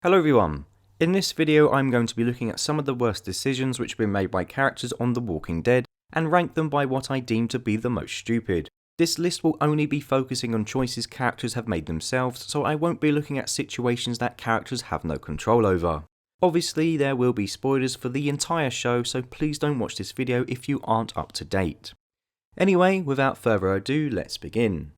Hello everyone, in this video I'm going to be looking at some of the worst decisions which have been made by characters on The Walking Dead and rank them by what I deem to be the most stupid. This list will only be focusing on choices characters have made themselves, so I won't be looking at situations that characters have no control over. Obviously there will be spoilers for the entire show, so please don't watch this video if you aren't up to date. Anyway, without further ado, let's begin.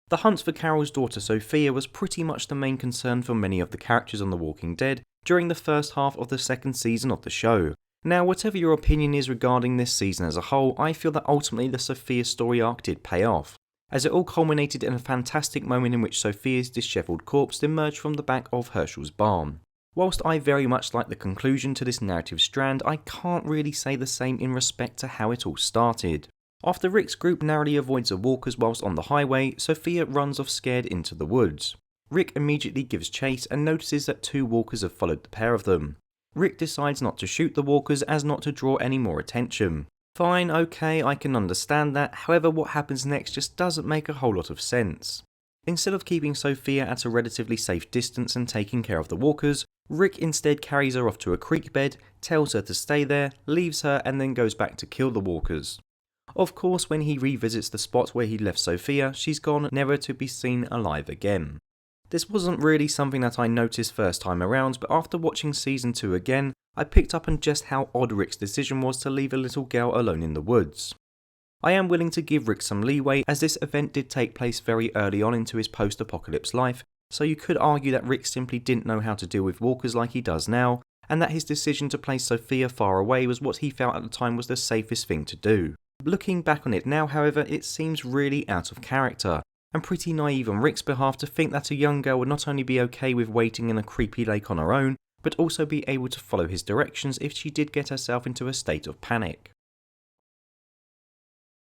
The hunt for Carol's daughter Sophia was pretty much the main concern for many of the characters on The Walking Dead during the first half of the second season of the show. Now, whatever your opinion is regarding this season as a whole, I feel that ultimately the Sophia story arc did pay off, as it all culminated in a fantastic moment in which Sophia's dishevelled corpse emerged from the back of Herschel's barn. Whilst I very much like the conclusion to this narrative strand, I can't really say the same in respect to how it all started. After Rick's group narrowly avoids the walkers whilst on the highway, Sophia runs off scared into the woods. Rick immediately gives chase and notices that two walkers have followed the pair of them. Rick decides not to shoot the walkers as not to draw any more attention. Fine, okay, I can understand that, however what happens next just doesn't make a whole lot of sense. Instead of keeping Sophia at a relatively safe distance and taking care of the walkers, Rick instead carries her off to a creek bed, tells her to stay there, leaves her and then goes back to kill the walkers. Of course, when he revisits the spot where he left Sophia, she's gone, never to be seen alive again. This wasn't really something that I noticed first time around, but after watching season 2 again, I picked up on just how odd Rick's decision was to leave a little girl alone in the woods. I am willing to give Rick some leeway, as this event did take place very early on into his post-apocalypse life, so you could argue that Rick simply didn't know how to deal with walkers like he does now, and that his decision to place Sophia far away was what he felt at the time was the safest thing to do. Looking back on it now, however, it seems really out of character, and pretty naive on Rick's behalf to think that a young girl would not only be okay with waiting in a creepy lake on her own, but also be able to follow his directions if she did get herself into a state of panic.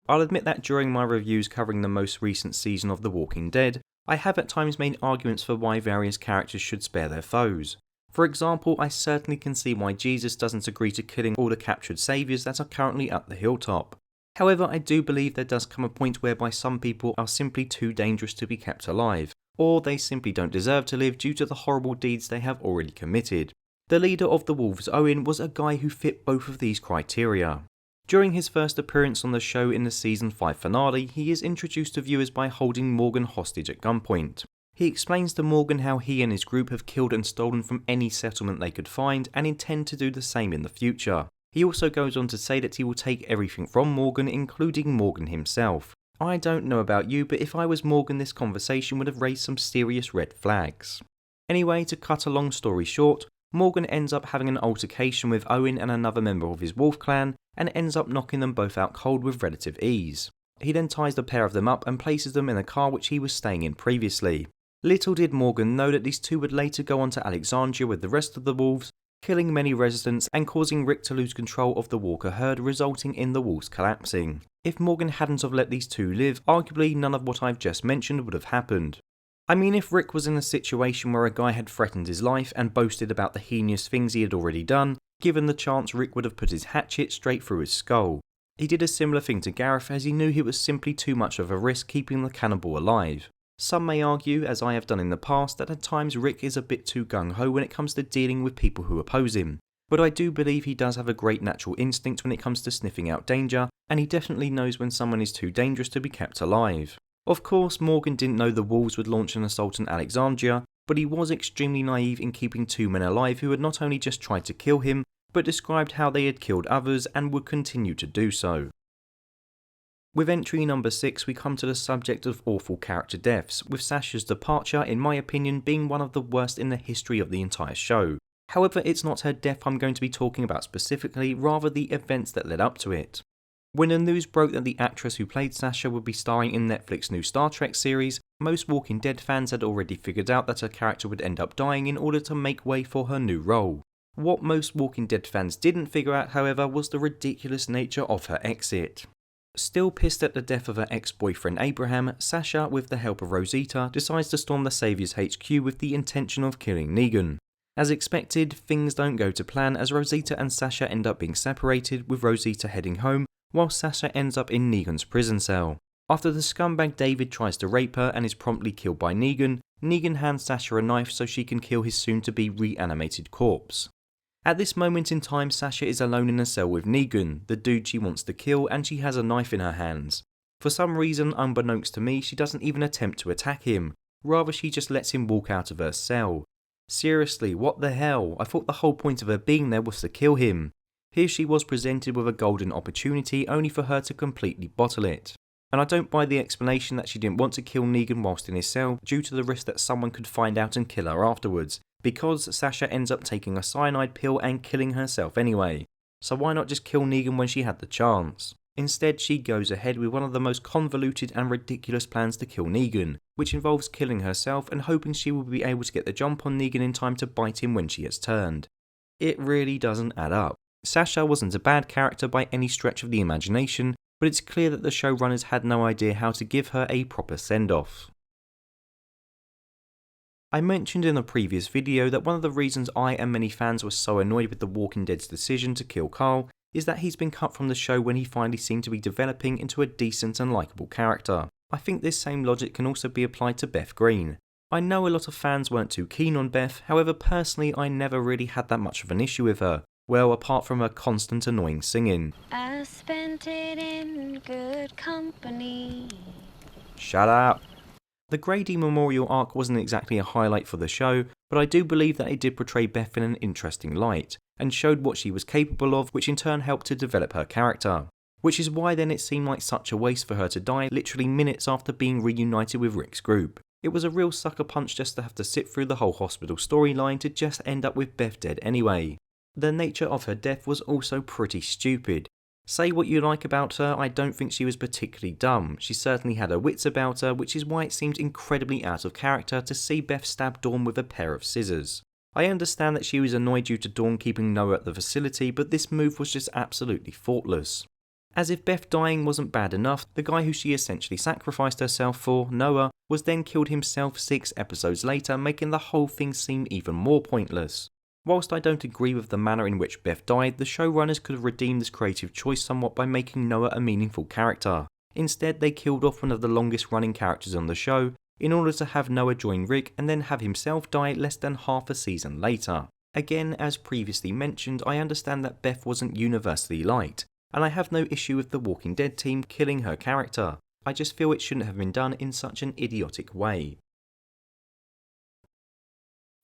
I'll admit that during my reviews covering the most recent season of The Walking Dead, I have at times made arguments for why various characters should spare their foes. For example, I certainly can see why Jesus doesn't agree to killing all the captured saviours that are currently at the hilltop. However, I do believe there does come a point whereby some people are simply too dangerous to be kept alive, or they simply don't deserve to live due to the horrible deeds they have already committed. The leader of the Wolves, Owen, was a guy who fit both of these criteria. During his first appearance on the show in the season 5 finale, he is introduced to viewers by holding Morgan hostage at gunpoint. He explains to Morgan how he and his group have killed and stolen from any settlement they could find and intend to do the same in the future. He also goes on to say that he will take everything from Morgan, including Morgan himself. I don't know about you, but if I was Morgan, this conversation would have raised some serious red flags. Anyway, to cut a long story short, Morgan ends up having an altercation with Owen and another member of his wolf clan, and ends up knocking them both out cold with relative ease. He then ties the pair of them up and places them in a car which he was staying in previously. Little did Morgan know that these two would later go on to Alexandria with the rest of the wolves, killing many residents and causing Rick to lose control of the walker herd, resulting in the walls collapsing. If Morgan hadn't have let these two live, arguably none of what I've just mentioned would have happened. I mean, if Rick was in a situation where a guy had threatened his life and boasted about the heinous things he had already done, given the chance Rick would have put his hatchet straight through his skull. He did a similar thing to Gareth, as he knew it was simply too much of a risk keeping the cannibal alive. Some may argue, as I have done in the past, that at times Rick is a bit too gung-ho when it comes to dealing with people who oppose him, but I do believe he does have a great natural instinct when it comes to sniffing out danger, and he definitely knows when someone is too dangerous to be kept alive. Of course, Morgan didn't know the wolves would launch an assault on Alexandria, but he was extremely naive in keeping two men alive who had not only just tried to kill him, but described how they had killed others and would continue to do so. With entry number 6, we come to the subject of awful character deaths, with Sasha's departure, in my opinion, being one of the worst in the history of the entire show. However, it's not her death I'm going to be talking about specifically, rather the events that led up to it. When the news broke that the actress who played Sasha would be starring in Netflix's new Star Trek series, most Walking Dead fans had already figured out that her character would end up dying in order to make way for her new role. What most Walking Dead fans didn't figure out, however, was the ridiculous nature of her exit. Still pissed at the death of her ex-boyfriend Abraham, Sasha, with the help of Rosita, decides to storm the Savior's HQ with the intention of killing Negan. As expected, things don't go to plan as Rosita and Sasha end up being separated, with Rosita heading home, while Sasha ends up in Negan's prison cell. After the scumbag David tries to rape her and is promptly killed by Negan, Negan hands Sasha a knife so she can kill his soon-to-be reanimated corpse. At this moment in time, Sasha is alone in a cell with Negan, the dude she wants to kill, and she has a knife in her hands. For some reason, unbeknownst to me, she doesn't even attempt to attack him, rather she just lets him walk out of her cell. Seriously, what the hell? I thought the whole point of her being there was to kill him. Here she was presented with a golden opportunity only for her to completely bottle it. And I don't buy the explanation that she didn't want to kill Negan whilst in his cell due to the risk that someone could find out and kill her afterwards, because Sasha ends up taking a cyanide pill and killing herself anyway. So why not just kill Negan when she had the chance? Instead, she goes ahead with one of the most convoluted and ridiculous plans to kill Negan, which involves killing herself and hoping she will be able to get the jump on Negan in time to bite him when she has turned. It really doesn't add up. Sasha wasn't a bad character by any stretch of the imagination, but it's clear that the showrunners had no idea how to give her a proper send-off. I mentioned in a previous video that one of the reasons I and many fans were so annoyed with The Walking Dead's decision to kill Carl is that he's been cut from the show when he finally seemed to be developing into a decent and likeable character. I think this same logic can also be applied to Beth Green. I know a lot of fans weren't too keen on Beth, however personally I never really had that much of an issue with her. Well, apart from her constant annoying singing. I spent it in good company. Shut up. The Grady Memorial arc wasn't exactly a highlight for the show, but I do believe that it did portray Beth in an interesting light, and showed what she was capable of, which in turn helped to develop her character. Which is why then it seemed like such a waste for her to die literally minutes after being reunited with Rick's group. It was a real sucker punch just to have to sit through the whole hospital storyline to just end up with Beth dead anyway. The nature of her death was also pretty stupid. Say what you like about her, I don't think she was particularly dumb. She certainly had her wits about her, which is why it seemed incredibly out of character to see Beth stab Dawn with a pair of scissors. I understand that she was annoyed due to Dawn keeping Noah at the facility, but this move was just absolutely thoughtless. As if Beth dying wasn't bad enough, the guy who she essentially sacrificed herself for, Noah, was then killed himself 6 episodes later, making the whole thing seem even more pointless. Whilst I don't agree with the manner in which Beth died, the showrunners could have redeemed this creative choice somewhat by making Noah a meaningful character. Instead, they killed off one of the longest running characters on the show, in order to have Noah join Rick and then have himself die less than half a season later. Again, as previously mentioned, I understand that Beth wasn't universally liked, and I have no issue with the Walking Dead team killing her character. I just feel it shouldn't have been done in such an idiotic way.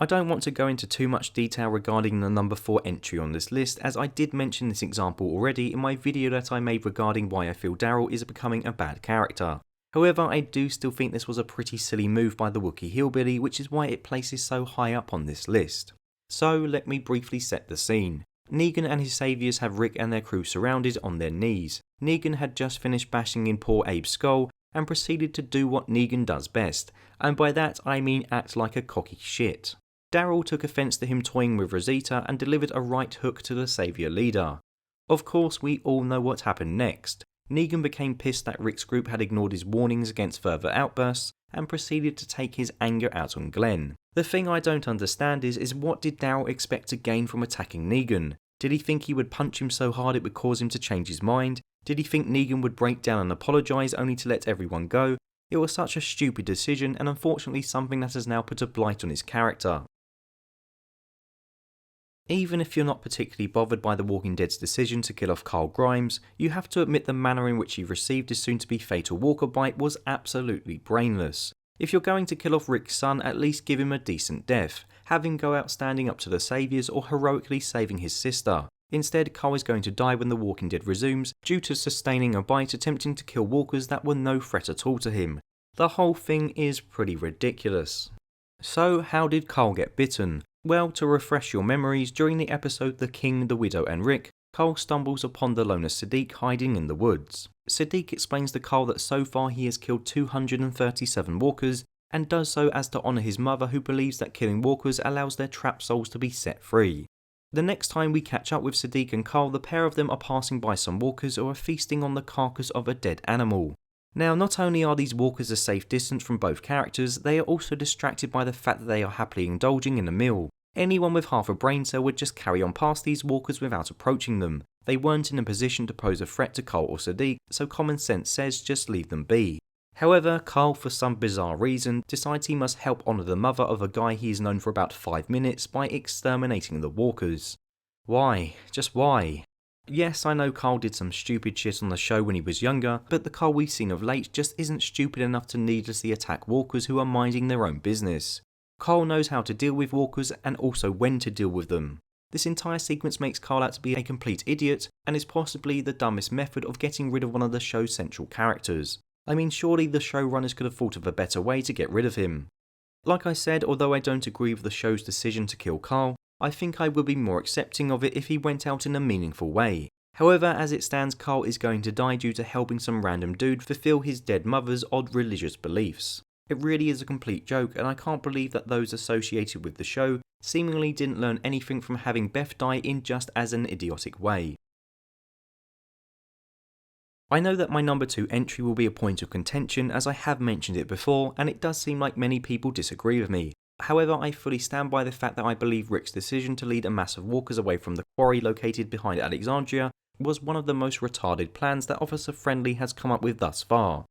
I don't want to go into too much detail regarding the number 4 entry on this list, as I did mention this example already in my video that I made regarding why I feel Daryl is becoming a bad character. However, I do still think this was a pretty silly move by the Wookiee hillbilly, which is why it places so high up on this list. So let me briefly set the scene. Negan and his saviours have Rick and their crew surrounded on their knees. Negan had just finished bashing in poor Abe's skull and proceeded to do what Negan does best, and by that I mean act like a cocky shit. Daryl took offence to him toying with Rosita and delivered a right hook to the saviour leader. Of course, we all know what happened next. Negan became pissed that Rick's group had ignored his warnings against further outbursts and proceeded to take his anger out on Glenn. The thing I don't understand is what did Daryl expect to gain from attacking Negan? Did he think he would punch him so hard it would cause him to change his mind? Did he think Negan would break down and apologise only to let everyone go? It was such a stupid decision and unfortunately something that has now put a blight on his character. Even if you're not particularly bothered by The Walking Dead's decision to kill off Carl Grimes, you have to admit the manner in which he received his soon-to-be fatal walker bite was absolutely brainless. If you're going to kill off Rick's son, at least give him a decent death. Have him go out standing up to the saviours or heroically saving his sister. Instead, Carl is going to die when The Walking Dead resumes, due to sustaining a bite attempting to kill walkers that were no threat at all to him. The whole thing is pretty ridiculous. So how did Carl get bitten? Well, to refresh your memories, during the episode The King, the Widow and Rick, Carl stumbles upon the loner Sadiq hiding in the woods. Sadiq explains to Carl that so far he has killed 237 walkers, and does so as to honour his mother, who believes that killing walkers allows their trapped souls to be set free. The next time we catch up with Sadiq and Carl, the pair of them are passing by some walkers who are feasting on the carcass of a dead animal. Now, not only are these walkers a safe distance from both characters, they are also distracted by the fact that they are happily indulging in a meal. Anyone with half a brain cell would just carry on past these walkers without approaching them. They weren't in a position to pose a threat to Carl or Sadiq, so common sense says just leave them be. However, Carl, for some bizarre reason, decides he must help honour the mother of a guy he's known for about 5 minutes by exterminating the walkers. Why? Just why? Yes, I know Carl did some stupid shit on the show when he was younger, but the Carl we've seen of late just isn't stupid enough to needlessly attack walkers who are minding their own business. Carl knows how to deal with walkers and also when to deal with them. This entire sequence makes Carl out to be a complete idiot and is possibly the dumbest method of getting rid of one of the show's central characters. I mean, surely the showrunners could have thought of a better way to get rid of him. Like I said, although I don't agree with the show's decision to kill Carl, I think I would be more accepting of it if he went out in a meaningful way. However, as it stands, Carl is going to die due to helping some random dude fulfill his dead mother's odd religious beliefs. It really is a complete joke, and I can't believe that those associated with the show seemingly didn't learn anything from having Beth die in just as an idiotic way. I know that my number 2 entry will be a point of contention, as I have mentioned it before, and it does seem like many people disagree with me. However, I fully stand by the fact that I believe Rick's decision to lead a mass of walkers away from the quarry located behind Alexandria was one of the most retarded plans that Officer Friendly has come up with thus far.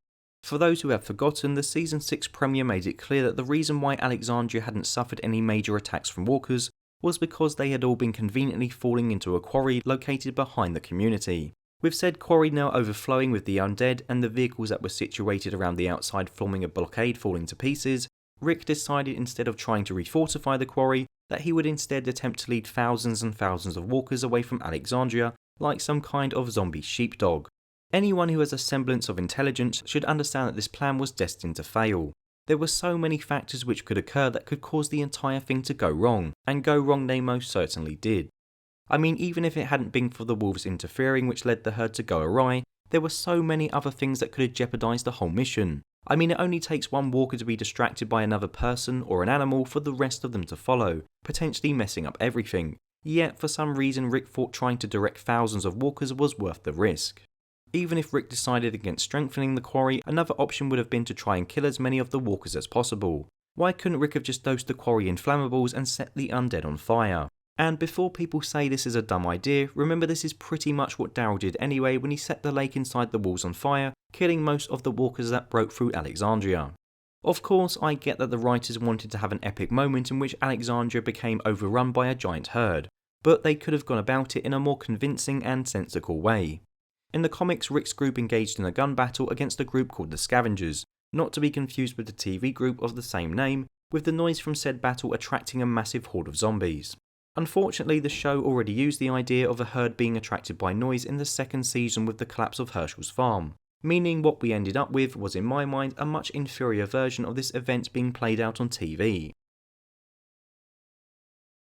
For those who have forgotten, the Season 6 premiere made it clear that the reason why Alexandria hadn't suffered any major attacks from walkers was because they had all been conveniently falling into a quarry located behind the community. With said quarry now overflowing with the undead and the vehicles that were situated around the outside forming a blockade falling to pieces, Rick decided instead of trying to refortify the quarry that he would instead attempt to lead thousands and thousands of walkers away from Alexandria like some kind of zombie sheepdog. Anyone who has a semblance of intelligence should understand that this plan was destined to fail. There were so many factors which could occur that could cause the entire thing to go wrong, and go wrong they most certainly did. I mean, even if it hadn't been for the wolves interfering which led the herd to go awry, there were so many other things that could have jeopardised the whole mission. I mean, it only takes one walker to be distracted by another person or an animal for the rest of them to follow, potentially messing up everything. Yet, for some reason, Rick thought trying to direct thousands of walkers was worth the risk. Even if Rick decided against strengthening the quarry, another option would have been to try and kill as many of the walkers as possible. Why couldn't Rick have just dosed the quarry in flammables and set the undead on fire? And before people say this is a dumb idea, remember this is pretty much what Daryl did anyway when he set the lake inside the walls on fire, killing most of the walkers that broke through Alexandria. Of course, I get that the writers wanted to have an epic moment in which Alexandria became overrun by a giant herd, but they could have gone about it in a more convincing and sensical way. In the comics, Rick's group engaged in a gun battle against a group called the Scavengers, not to be confused with the TV group of the same name, with the noise from said battle attracting a massive horde of zombies. Unfortunately, the show already used the idea of a herd being attracted by noise in the second season with the collapse of Herschel's farm, meaning what we ended up with was in my mind a much inferior version of this event being played out on TV.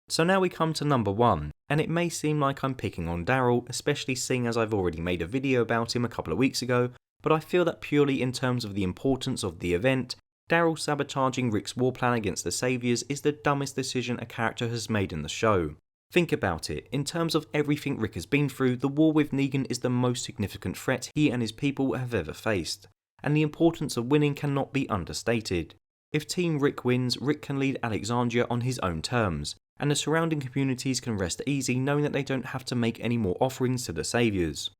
So now we come to number 1, and it may seem like I'm picking on Daryl, especially seeing as I've already made a video about him a couple of weeks ago, but I feel that purely in terms of the importance of the event, Daryl sabotaging Rick's war plan against the Saviours is the dumbest decision a character has made in the show. Think about it, in terms of everything Rick has been through, the war with Negan is the most significant threat he and his people have ever faced, and the importance of winning cannot be understated. If Team Rick wins, Rick can lead Alexandria on his own terms, and the surrounding communities can rest easy knowing that they don't have to make any more offerings to the Saviours.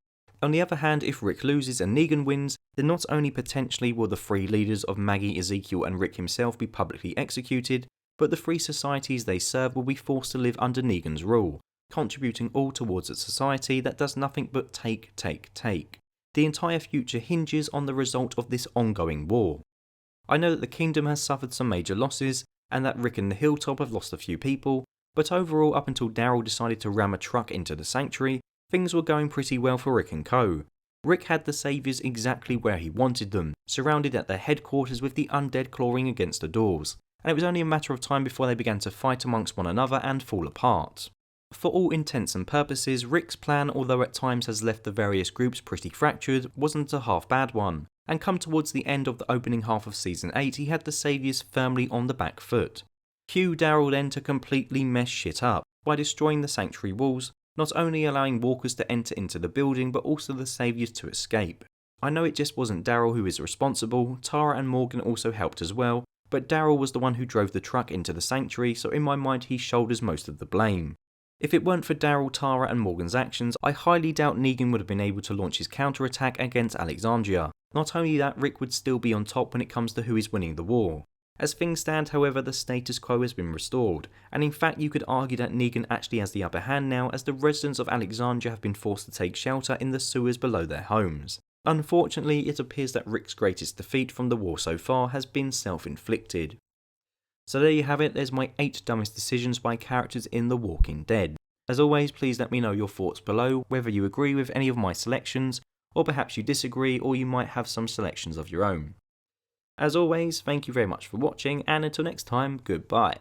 On the other hand, if Rick loses and Negan wins, then not only potentially will the three leaders of Maggie, Ezekiel and Rick himself be publicly executed, but the free societies they serve will be forced to live under Negan's rule, contributing all towards a society that does nothing but take. The entire future hinges on the result of this ongoing war. I know that the kingdom has suffered some major losses, and that Rick and the Hilltop have lost a few people, but overall up until Daryl decided to ram a truck into the sanctuary, things were going pretty well for Rick and co. Rick had the Saviours exactly where he wanted them, surrounded at their headquarters with the undead clawing against the doors, and it was only a matter of time before they began to fight amongst one another and fall apart. For all intents and purposes, Rick's plan, although at times has left the various groups pretty fractured, wasn't a half bad one, and come towards the end of the opening half of Season 8 he had the Saviours firmly on the back foot. Cue Daryl then to completely mess shit up by destroying the sanctuary walls, not only allowing walkers to enter into the building but also the Saviours to escape. I know it just wasn't Daryl who is responsible, Tara and Morgan also helped as well, but Daryl was the one who drove the truck into the sanctuary, so in my mind he shoulders most of the blame. If it weren't for Daryl, Tara and Morgan's actions, I highly doubt Negan would have been able to launch his counterattack against Alexandria. Not only that, Rick would still be on top when it comes to who is winning the war. As things stand, however, the status quo has been restored, and in fact you could argue that Negan actually has the upper hand now, as the residents of Alexandria have been forced to take shelter in the sewers below their homes. Unfortunately, it appears that Rick's greatest defeat from the war so far has been self-inflicted. So there you have it, there's my 8 dumbest decisions by characters in The Walking Dead. As always, please let me know your thoughts below, whether you agree with any of my selections, or perhaps you disagree, or you might have some selections of your own. As always, thank you very much for watching, and until next time, goodbye.